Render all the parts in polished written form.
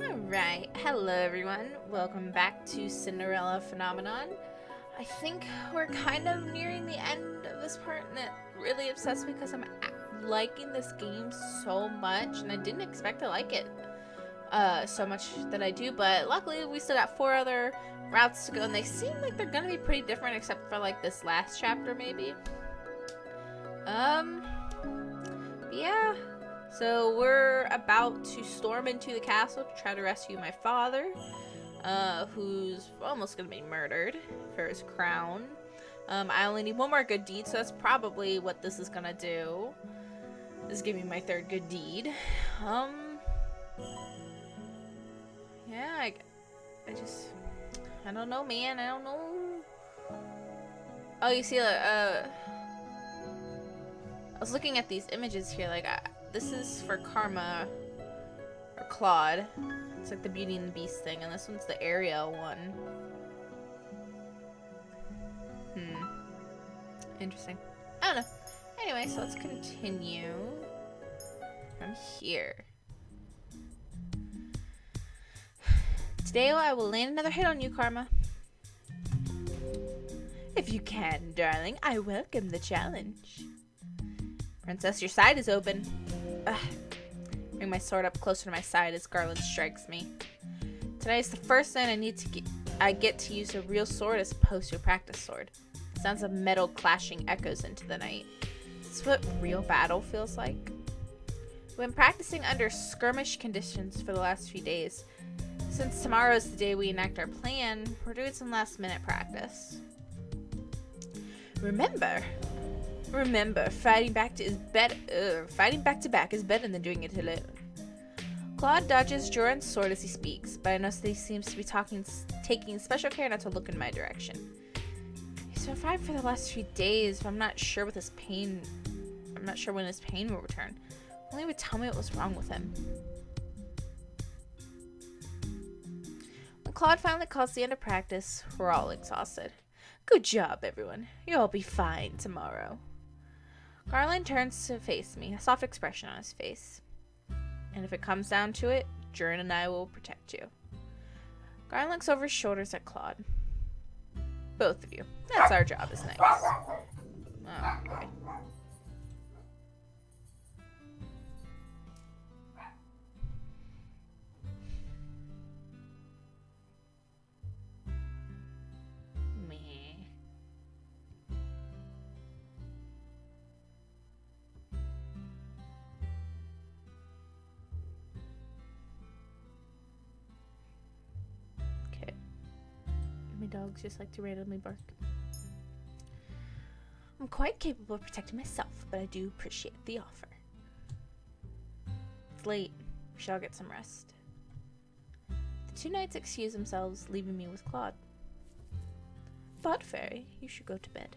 Alright, hello everyone. Welcome back to Cinderella Phenomenon. I think we're kind of nearing the end of this part, and it really obsessed me because I'm liking this game so much, and I didn't expect to like it so much that I do, but luckily we still got 4 other routes to go, and they seem like they're gonna be pretty different except for like this last chapter maybe. Yeah. So we're about to storm into the castle to try to rescue my father, who's almost gonna be murdered for his crown. I only need one more good deed, so that's probably what this is gonna do. This is giving me my 3rd good deed. Yeah, I don't know, man. I don't know. Oh, you see, I was looking at these images here, like, this is for Karma, or Claude. It's like the Beauty and the Beast thing, and this one's the Ariel one. Interesting. I don't know. Anyway, so let's continue from here. Today I will land another hit on you, Karma. If you can, darling, I welcome the challenge. Princess, your side is open. Ugh. Bring my sword up closer to my side as Garland strikes me. Today is the first night I get to use a real sword as opposed to a practice sword. Sounds of metal clashing echoes into the night. Is this what real battle feels like? We've been practicing under skirmish conditions for the last few days. Since tomorrow is the day we enact our plan, we're doing some last-minute practice. Remember, fighting back to back is better than doing it alone. Claude dodges Joran's sword as he speaks, but I notice that he seems to be taking special care not to look in my direction. He's been fine for the last few days, but I'm not sure when his pain will return. Only would tell me what was wrong with him. When Claude finally calls the end of practice, we're all exhausted. Good job, everyone. You'll all be fine tomorrow. Garland turns to face me, a soft expression on his face. And if it comes down to it, Joran and I will protect you. Garland looks over his shoulders at Claude. Both of you. That's our job as knights. Oh, boy. Dogs just like to randomly bark. I'm quite capable of protecting myself, but I do appreciate the offer. It's late. We shall get some rest. The 2 knights excuse themselves, leaving me with Claude. But, Fairy, you should go to bed.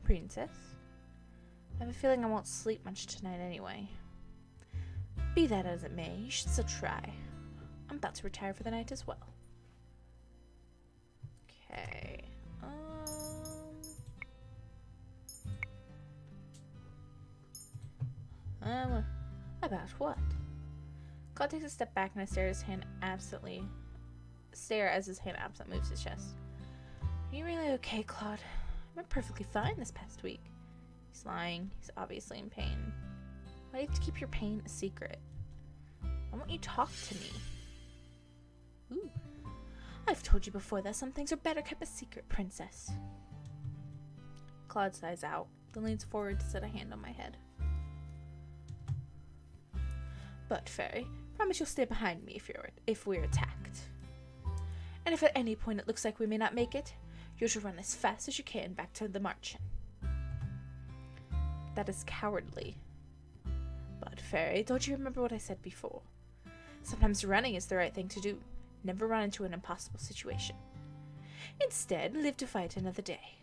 Princess, I have a feeling I won't sleep much tonight anyway. Be that as it may, you should still try. I'm about to retire for the night as well. Okay. About what? Claude takes a step back and I stare as his hand absently moves his chest. Are you really okay, Claude? I've been perfectly fine this past week. He's lying. He's obviously in pain. Why do you have to keep your pain a secret? Why won't you talk to me? Ooh. I've told you before that some things are better kept a secret, Princess. Claude sighs out, then leans forward to set a hand on my head. But, Fairy, promise you'll stay behind me if we're attacked. And if at any point it looks like we may not make it, you should run as fast as you can back to the marchen. That is cowardly. But, Fairy, don't you remember what I said before? Sometimes running is the right thing to do. Never run into an impossible situation. Instead, live to fight another day.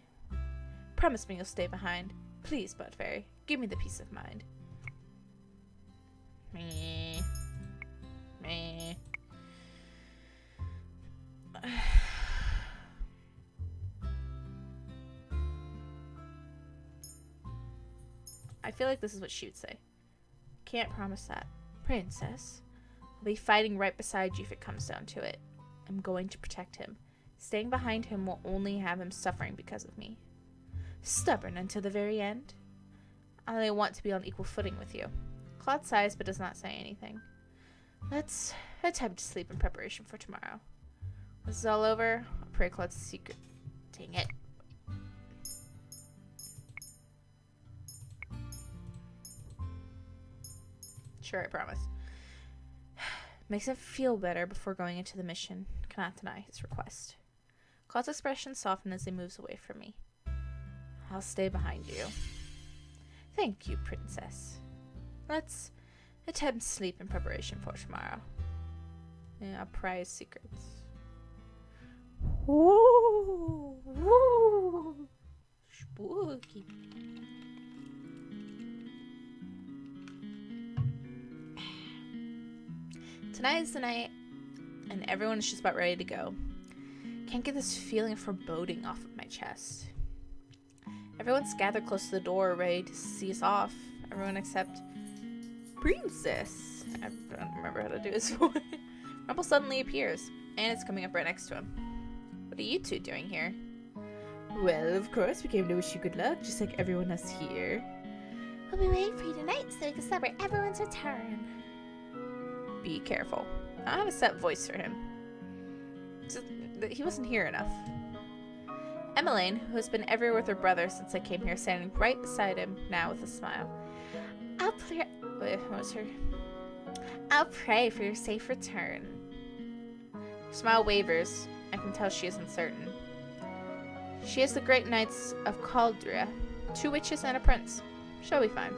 Promise me you'll stay behind. Please, Bud Fairy, give me the peace of mind. Meh. Meh. I feel like this is what she would say. can't promise that. Princess, I'll be fighting right beside you if it comes down to it. I'm going to protect him. Staying behind him will only have him suffering because of me. Stubborn until the very end? I only want to be on equal footing with you. Claude sighs but does not say anything. Let's attempt to sleep in preparation for tomorrow. When this is all over, I'll pray Claude's secret. Dang it. Sure, I promise. Makes him feel better before going into the mission. Cannot deny his request. Claude's expression softens as he moves away from me. I'll stay behind you. Thank you, Princess. Let's attempt sleep in preparation for tomorrow. Yeah, prize secrets. Woo! Woo! Spooky. Tonight is the night, and everyone is just about ready to go. Can't get this feeling of foreboding off of my chest. Everyone's gathered close to the door, ready to see us off. Everyone except Princess. I don't remember how to do his voice. Rumple suddenly appears, and it's coming up right next to him. What are you two doing here? Well, of course, we came to wish you good luck, just like everyone else here. We'll be waiting for you tonight so we can celebrate everyone's return. Be careful. I have a set voice for him. He wasn't here enough. Emmeline, who has been everywhere with her brother since I came here, standing right beside him now with a smile. I'll pray for your safe return. Her smile wavers. I can tell she is uncertain. She is the great knights of Caldria, 2 witches and a prince. She'll be fine.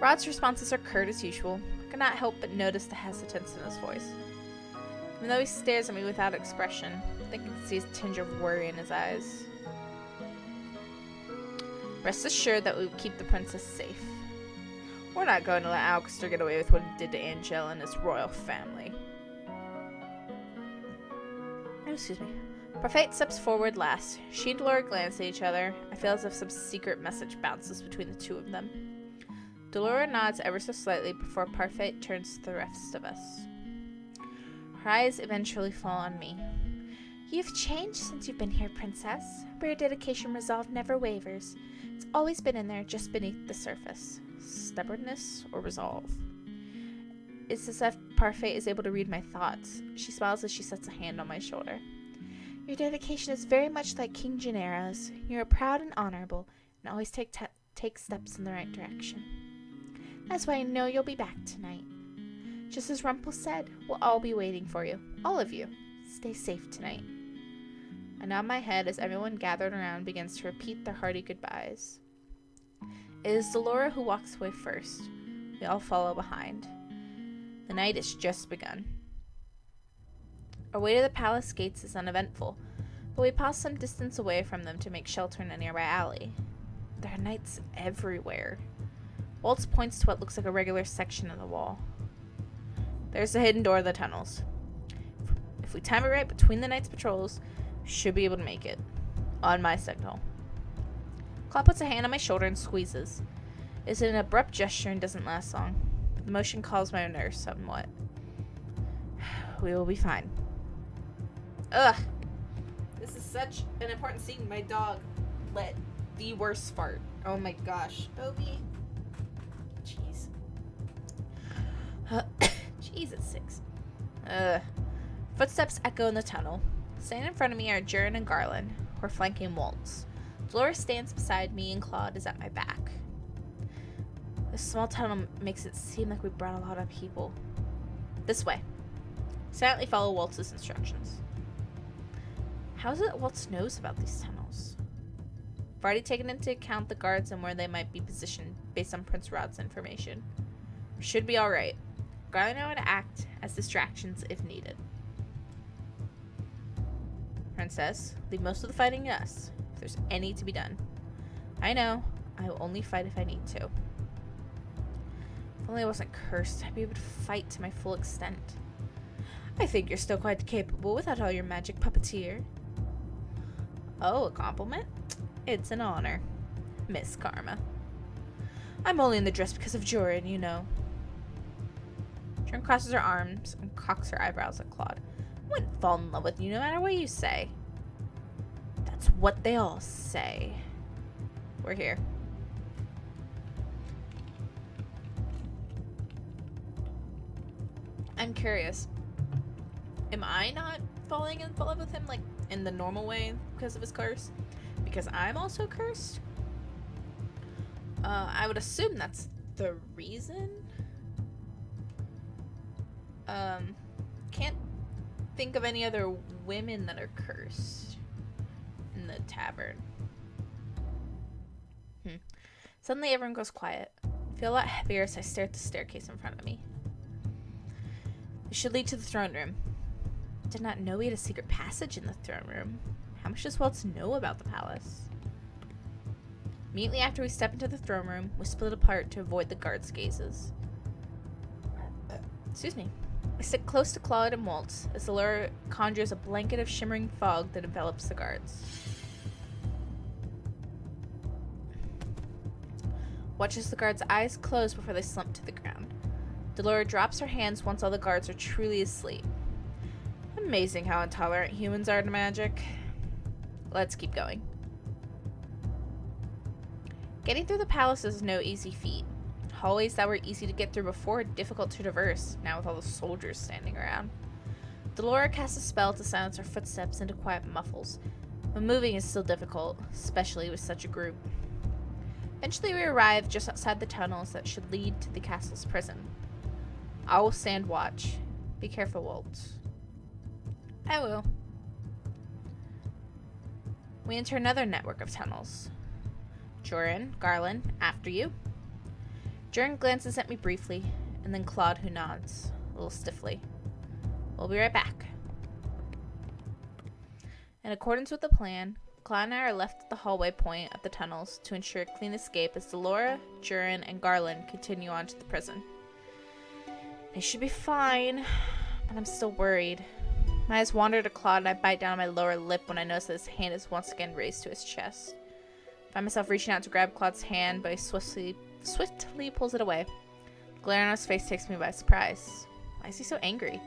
Rod's responses are curt as usual. I cannot help but notice the hesitance in his voice. Even though he stares at me without expression, I think I can see a tinge of worry in his eyes. Rest assured that we will keep the princess safe. We're not going to let Alcaster get away with what he did to Angel and his royal family. Oh, excuse me. Parfait steps forward last. She and Delora glance at each other. I feel as if some secret message bounces between the two of them. Delora nods ever so slightly before Parfait turns to the rest of us. Her eyes eventually fall on me. You've changed since you've been here, Princess, but your dedication resolve never wavers. It's always been in there, just beneath the surface. Stubbornness or resolve? It's as if Parfait is able to read my thoughts. She smiles as she sets a hand on my shoulder. Your dedication is very much like King Gennaro's. You are proud and honorable, and always take steps in the right direction. That's why I know you'll be back tonight. Just as Rumple said, we'll all be waiting for you. All of you. Stay safe tonight. I nod my head as everyone gathered around begins to repeat their hearty goodbyes. It is Delora who walks away first. We all follow behind. The night has just begun. Our way to the palace gates is uneventful, but we pause some distance away from them to make shelter in a nearby alley. There are knights everywhere. Waltz points to what looks like a regular section of the wall. There's the hidden door of the tunnels. If we time it right between the knights' patrols, we should be able to make it. On my signal. Claude puts a hand on my shoulder and squeezes. It's an abrupt gesture and doesn't last long. The motion calms my nerves somewhat. We will be fine. Ugh! This is such an important scene. My dog let the worst fart. Oh my gosh. Obi. Jeez. Jesus sakes. Footsteps echo in the tunnel. Standing in front of me are Jern and Garland, who are flanking Waltz. Dolores stands beside me and Claude is at my back. This small tunnel makes it seem like we brought a lot of people. This way. Silently follow Waltz's instructions. How is it that Waltz knows about these tunnels? I've already taken into account the guards and where they might be positioned based on Prince Rod's information. Should be alright. Gotta know how to act as distractions if needed. Princess, leave most of the fighting to us, if there's any to be done. I know, I will only fight if I need to. If only I wasn't cursed, I'd be able to fight to my full extent. I think you're still quite capable without all your magic puppeteer. Oh, a compliment? It's an honor, Miss Karma. I'm only in the dress because of Joran, you know. Joran crosses her arms and cocks her eyebrows at Claude. I wouldn't fall in love with you no matter what you say. That's what they all say. We're here. I'm curious. Am I not falling in love with him, like, in the normal way because of his curse? Because I'm also cursed? I would assume that's the reason. Can't think of any other women that are cursed in the tavern. Suddenly everyone goes quiet. I feel a lot heavier as I stare at the staircase in front of me. It should lead to the throne room. I did not know we had a secret passage in the throne room. How much does Waltz know about the palace? Immediately after we step into the throne room, we split apart to avoid the guards' gazes. Excuse me. I sit close to Claude and Waltz as the lure conjures a blanket of shimmering fog that envelops the guards. Watch as the guards' eyes close before they slump to the ground. Delora drops her hands once all the guards are truly asleep. Amazing how intolerant humans are to magic. Let's keep going. Getting through the palace is no easy feat. Hallways that were easy to get through before are difficult to traverse, now with all the soldiers standing around. Delora casts a spell to silence her footsteps into quiet muffles, but moving is still difficult, especially with such a group. Eventually we arrive just outside the tunnels that should lead to the castle's prison. I will stand watch. Be careful, Waltz. I will. We enter another network of tunnels. Joran, Garland, after you. Joran glances at me briefly, and then Claude, who nods, a little stiffly. We'll be right back. In accordance with the plan, Claude and I are left at the hallway point of the tunnels to ensure a clean escape as Delora, Joran, and Garland continue on to the prison. They should be fine, but I'm still worried. My eyes wander to Claude and I bite down on my lower lip when I notice that his hand is once again raised to his chest. I find myself reaching out to grab Claude's hand, but he swiftly pulls it away. The glare on his face takes me by surprise. Why is he so angry?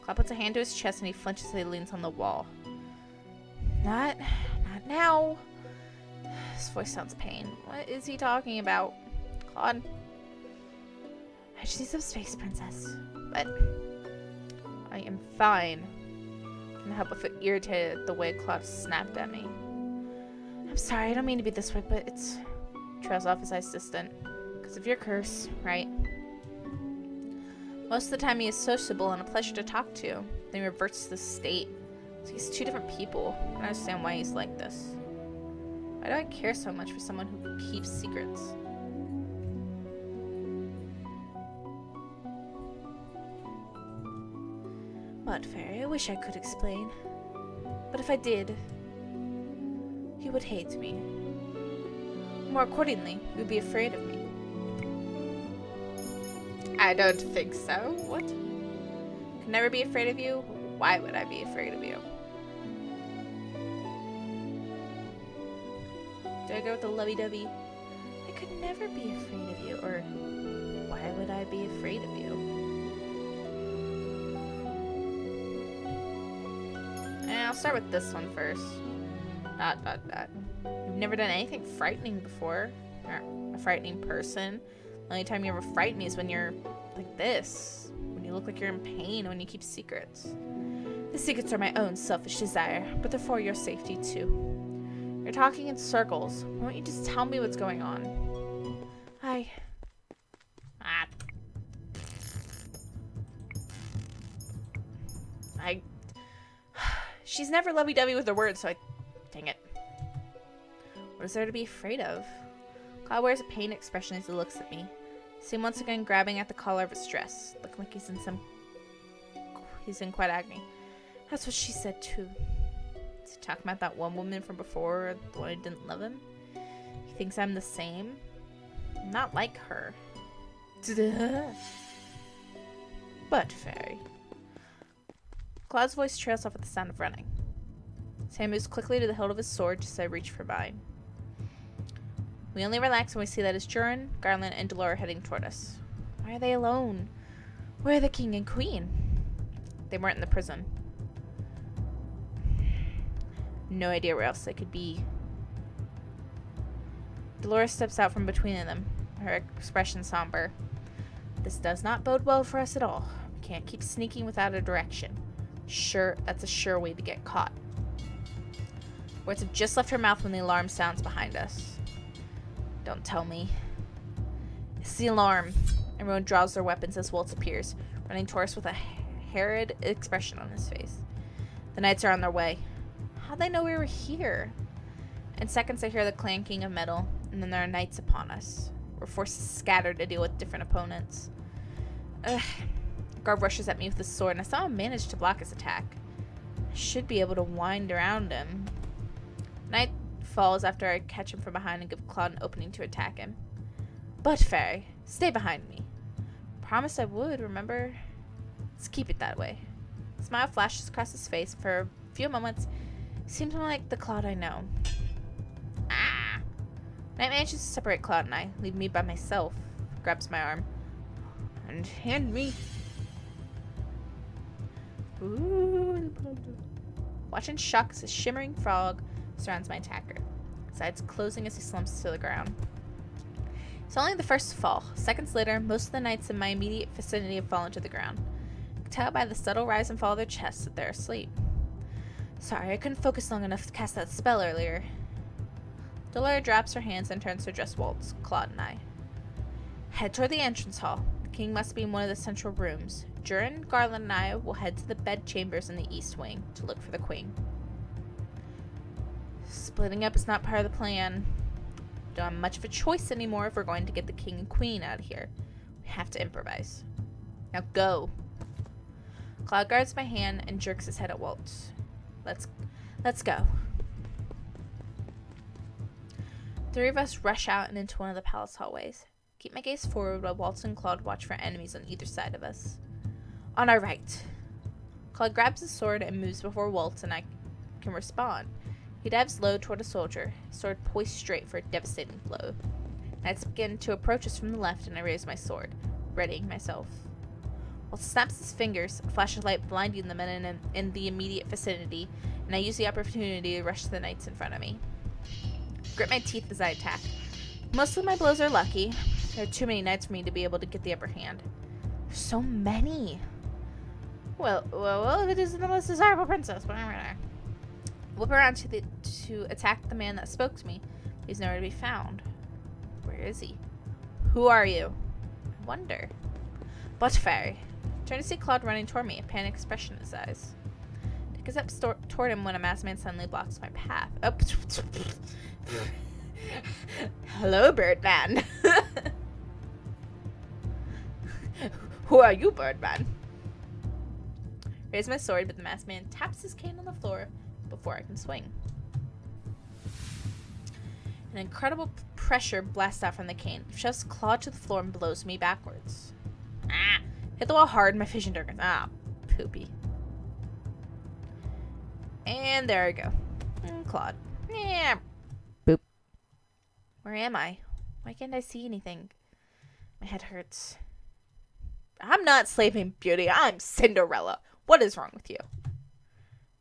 Claude puts a hand to his chest and he flinches as he leans on the wall. Not now. His voice sounds pained. What is he talking about? Claude. I just need some space, princess. But I am fine. I can't help but feel irritated at the way Claude snapped at me. I'm sorry, I don't mean to be this way, but it's... Trails off his eyes distant. Because of your curse, right? Most of the time he is sociable and a pleasure to talk to. Then he reverts to this state. So he's two different people. I don't understand why he's like this. Why do I care so much for someone who keeps secrets? What, Fairy? I wish I could explain. But if I did, you would hate me. More accordingly, you would be afraid of me. I don't think so. What? Could never be afraid of you? Why would I be afraid of you? Do I go with the lovey-dovey? I could never be afraid of you. Or, why would I be afraid of you? And I'll start with this one first. ... You've never done anything frightening before. Or a frightening person. The only time you ever frighten me is when you're like this. When you look like you're in pain, when you keep secrets. The secrets are my own selfish desire, but they're for your safety too. You're talking in circles. Why don't you just tell me what's going on? She's never lovey-dovey with her words, so dang it. What is there to be afraid of? Claude wears a pained expression as he looks at me. See him once again grabbing at the collar of his dress, looking like he's in quite agony. That's what she said too. Is he talking about that one woman from before, the one who didn't love him? He thinks I'm the same? I'm not like her. But, Fairy. Claude's voice trails off at the sound of running. His hand moves quickly to the hilt of his sword just as I reach for mine. We only relax when we see that it's Jurin, Garland, and Delora heading toward us. Why are they alone? Where are the king and queen? They weren't in the prison. No idea where else they could be. Delora steps out from between them, her expression somber. This does not bode well for us at all. We can't keep sneaking without a direction. Sure, that's a sure way to get caught. Words have just left her mouth when the alarm sounds behind us. Don't tell me. It's the alarm. Everyone draws their weapons as Waltz appears, running toward us with a harried expression on his face. The knights are on their way. How'd they know we were here? In seconds I hear the clanking of metal, and then there are knights upon us. We're forced to scatter to deal with different opponents. Ugh. The guard rushes at me with his sword, and I somehow manage to block his attack. I should be able to wind around him. Knight falls after I catch him from behind and give Claude an opening to attack him. But Fairy, stay behind me. Promised I would, remember? Let's keep it that way. A smile flashes across his face, and for a few moments, he seems more like the Claude I know. Ah! Knight manages to separate Claude and I, leave me by myself. Grabs my arm. And hand me. Ooh. Watch in shock as a shimmering frog surrounds my attacker. His eyes closing as he slumps to the ground. It's only the first to fall. Seconds later, most of the knights in my immediate vicinity have fallen to the ground. I can tell by the subtle rise and fall of their chests that they're asleep. Sorry, I couldn't focus long enough to cast that spell earlier. Delora drops her hands and turns to address Waltz, Claude, and I. Head toward the entrance hall. The king must be in one of the central rooms. Jurin, Garland, and I will head to the bed chambers in the east wing to look for the queen. Splitting up is not part of the plan. Don't have much of a choice anymore if we're going to get the king and queen out of here. We have to improvise. Now go. Claude guards my hand and jerks his head at Waltz. Let's go. Three of us rush out and into one of the palace hallways. Keep my gaze forward while Waltz and Claude watch for enemies on either side of us. On our right. Claude grabs his sword and moves before Waltz and I can respond. He dives low toward a soldier, his sword poised straight for a devastating blow. Knights begin to approach us from the left and I raise my sword, readying myself. Waltz snaps his fingers, a flash of light blinding the men in the immediate vicinity, and I use the opportunity to rush to the knights in front of me. Grit my teeth as I attack. Most of my blows are lucky. There are too many knights for me to be able to get the upper hand. There's so many. Well, if it isn't the most desirable princess, but I'm gonna whip around to attack the man that spoke to me. He's nowhere to be found. Where is he? Who are you? I wonder. But Fairy. Turn to see Claude running toward me, a panicked expression in his eyes. Take a step toward him when a masked man suddenly blocks my path. Oh. Hello, Birdman. Who are you, Birdman? Raise my sword, but the masked man taps his cane on the floor before I can swing. An incredible pressure blasts out from the cane, shoves Claude to the floor and blows me backwards. Ah! Hit the wall hard, my vision darkens. Ah, poopy. And there I go. Claude. Yeah. Boop. Where am I? Why can't I see anything? My head hurts. I'm not Sleeping Beauty. I'm Cinderella. What is wrong with you?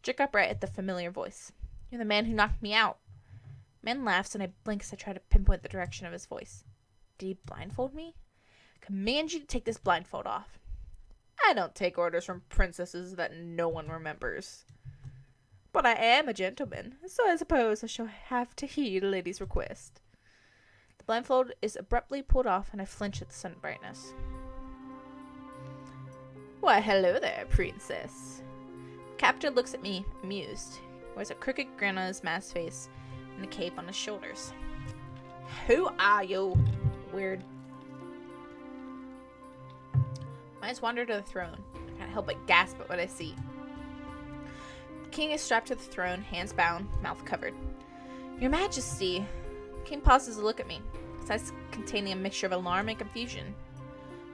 Jerk upright at the familiar voice. You're the man who knocked me out. Man laughs and I blink as I try to pinpoint the direction of his voice. Did he blindfold me? Command you to take this blindfold off. I don't take orders from princesses that no one remembers. But I am a gentleman, so I suppose I shall have to heed a lady's request. The blindfold is abruptly pulled off and I flinch at the sudden brightness. Why, hello there, princess. The captor looks at me, amused. He wears a crooked grin on his masked face and a cape on his shoulders. Who are you? Weird. My eyes wander to the throne. I can't help but gasp at what I see. The king is strapped to the throne, hands bound, mouth covered. Your Majesty. The king pauses to look at me, his eyes containing a mixture of alarm and confusion.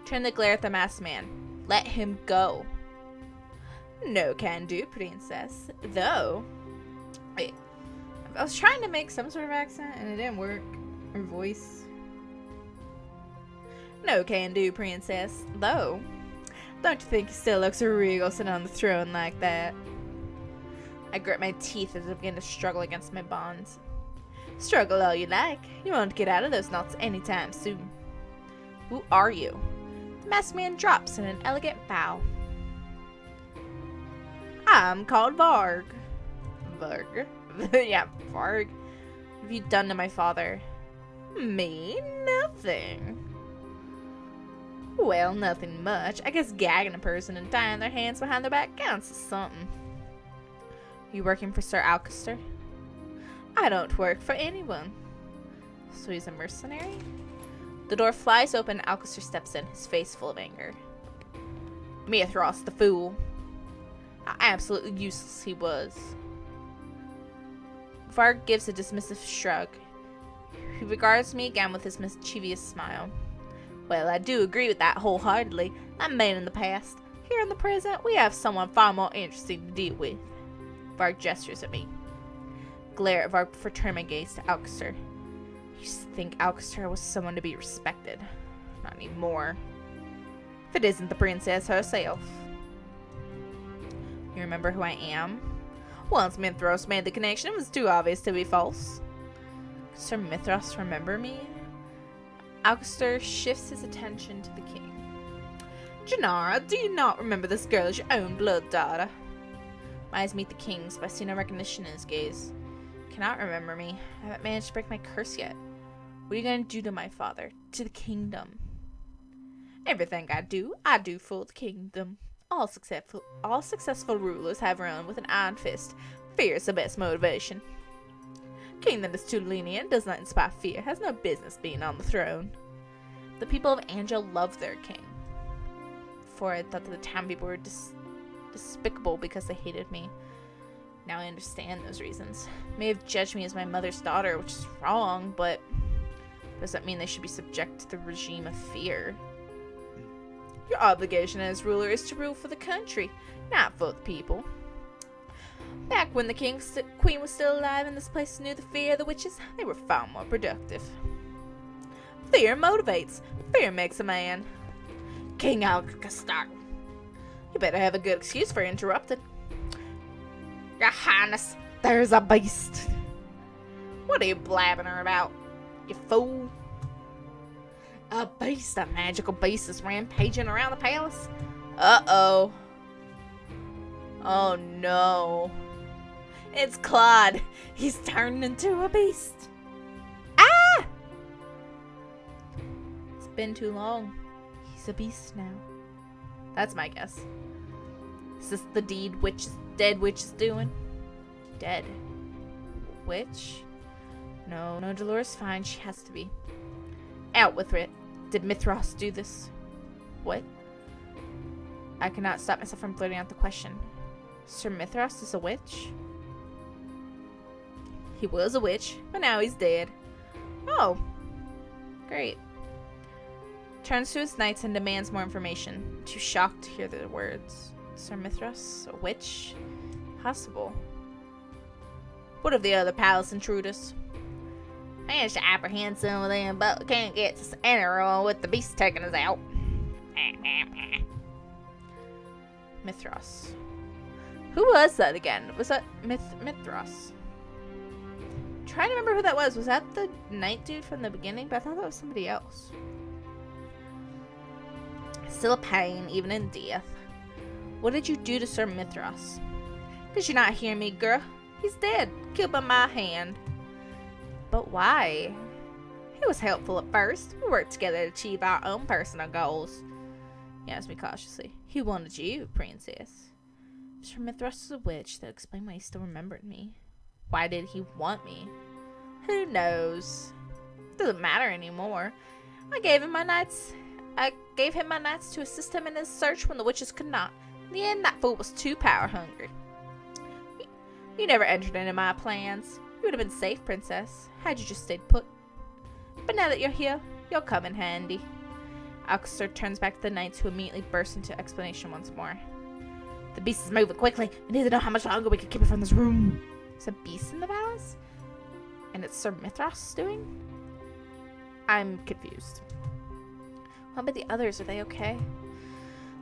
Turn to glare at the masked man. Let him go. No can do, princess. Though, wait, I was trying to make some sort of accent and it didn't work. Her voice. No can do, princess. Though, don't you think he still looks regal sitting on the throne like that? I grit my teeth as I begin to struggle against my bonds. Struggle all you like. You won't get out of those knots anytime soon. Who are you? The masked man drops in an elegant bow. I'm called Varg. Varg? Yeah, Varg. What have you done to my father? Me? Nothing. Well, nothing much. I guess gagging a person and tying their hands behind their back counts as something. You working for Sir Alcester? I don't work for anyone. So he's a mercenary? The door flies open and Alcester steps in, his face full of anger. Mithras, the fool. How absolutely useless he was. Varg gives a dismissive shrug. He regards me again with his mischievous smile. Well, I do agree with that wholeheartedly. I'm man in the past. Here in the present, we have someone far more interesting to deal with. Varg gestures at me. Glare at Varg before turning my gaze to Alcester. Used to think Alcester was someone to be respected. Not anymore. If it isn't the princess herself. You remember who I am? Once Mithras made the connection, it was too obvious to be false. Could Sir Mithras remember me? Alcester shifts his attention to the king. Janara, do you not remember this girl as your own blood daughter? My eyes meet the king's, but I see no recognition in his gaze. He cannot remember me. I haven't managed to break my curse yet. What are you going to do to my father? To the kingdom? Everything I do for the kingdom. All successful rulers have run with an iron fist. Fear is the best motivation. King that is too lenient, does not inspire fear, has no business being on the throne. The people of Angel love their king. Before I thought that the town people were despicable because they hated me. Now I understand those reasons. They may have judged me as my mother's daughter, which is wrong, but doesn't mean they should be subject to the regime of fear. Your obligation as ruler is to rule for the country, not for the people. Back when the queen was still alive and this place knew the fear of the witches, they were far more productive. Fear motivates. Fear makes a man. King Alcester. You better have a good excuse for interrupting. Your Highness, there's a beast. What are you blabbing her about, you fool? A beast, a magical beast is rampaging around the palace? Uh-oh. Oh no. It's Claude. He's turned into a beast. Ah! It's been too long. He's a beast now. That's my guess. Is this the deed dead witch is doing? Dead witch? No, Dolores fine. She has to be. Out with it. Did Mithras do this? What? I cannot stop myself from blurting out the question. Sir Mithras is a witch? He was a witch, but now he's dead. Oh. Great. Turns to his knights and demands more information. Too shocked to hear the words. Sir Mithras? A witch? Possible. What of the other palace intruders? Managed to apprehend some of them, but we can't get to Cinderella with the beast taking us out. Mithras. Who was that again? Was that Mithras? Trying to remember who that was. Was that the knight dude from the beginning? But I thought that was somebody else. Still a pain, even in death. What did you do to Sir Mithras? Did you not hear me, girl? He's dead. Killed by my hand. But why? He was helpful at first. We worked together to achieve our own personal goals. He asked me cautiously. He wanted you, princess. Sir Mithras is a witch. That explained why he still remembered me. Why did he want me? Who knows? Doesn't matter anymore. I gave him my knights to assist him in his search when the witches could not. In the end, that fool was too power hungry. You never entered into my plans. You would have been safe, princess, had you just stayed put. But now that you're here, you'll come in handy. Alcester turns back to the knights, who immediately burst into explanation once more. The beast is moving quickly. We need to know how much longer we can keep it from this room. Is a beast in the palace? And it's Sir Mithras doing? I'm confused. What about the others? Are they okay?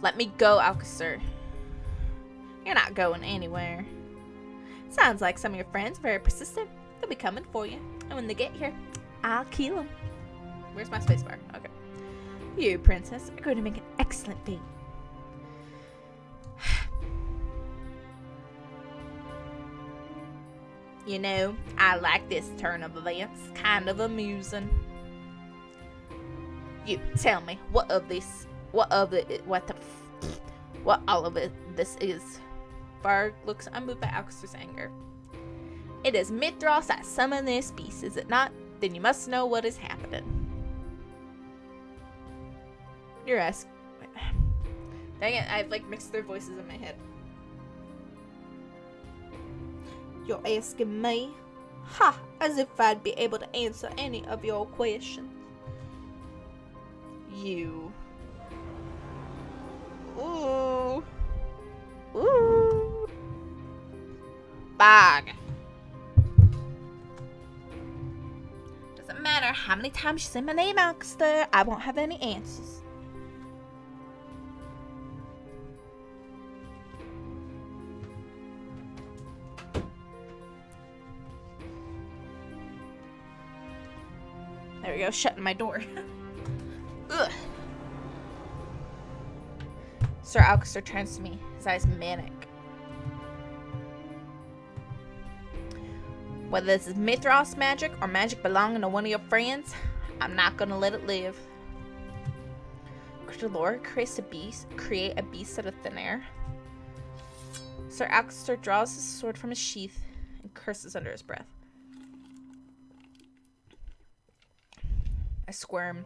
Let me go, Alcaster. You're not going anywhere. Sounds like some of your friends are very persistent. They'll be coming for you. And when they get here, I'll kill them. Where's my spacebar? Okay. You, princess, are going to make an excellent bait. You know, I like this turn of events. Kind of amusing. You, tell me, what all of this is? Varg looks unmoved by Alcaster's anger. It is Mithras that summoned this beast, is it not? Then you must know what is happening. You're asking. Dang it, I've like mixed their voices in my head. You're asking me? Ha! As if I'd be able to answer any of your questions. You. Ooh. Ooh. Bog. Doesn't matter how many times you say my name, Alcaster, I won't have any answers. There we go, shutting my door. Ugh. Sir Alcaster turns to me, his eyes manic. Whether this is Mithras magic or magic belonging to one of your friends, I'm not gonna let it live. Could Delora create a beast out of thin air? Sir Alcaster draws his sword from his sheath and curses under his breath. I squirm,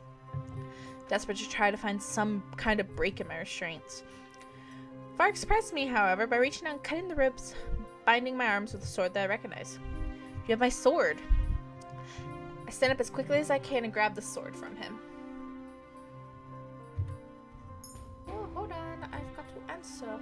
desperate to try to find some kind of break in my restraints. Varg surprised me, however, by reaching out and cutting the ropes, binding my arms with a sword that I recognize. You have my sword. I stand up as quickly as I can and grab the sword from him. Oh, hold on. I've got to answer.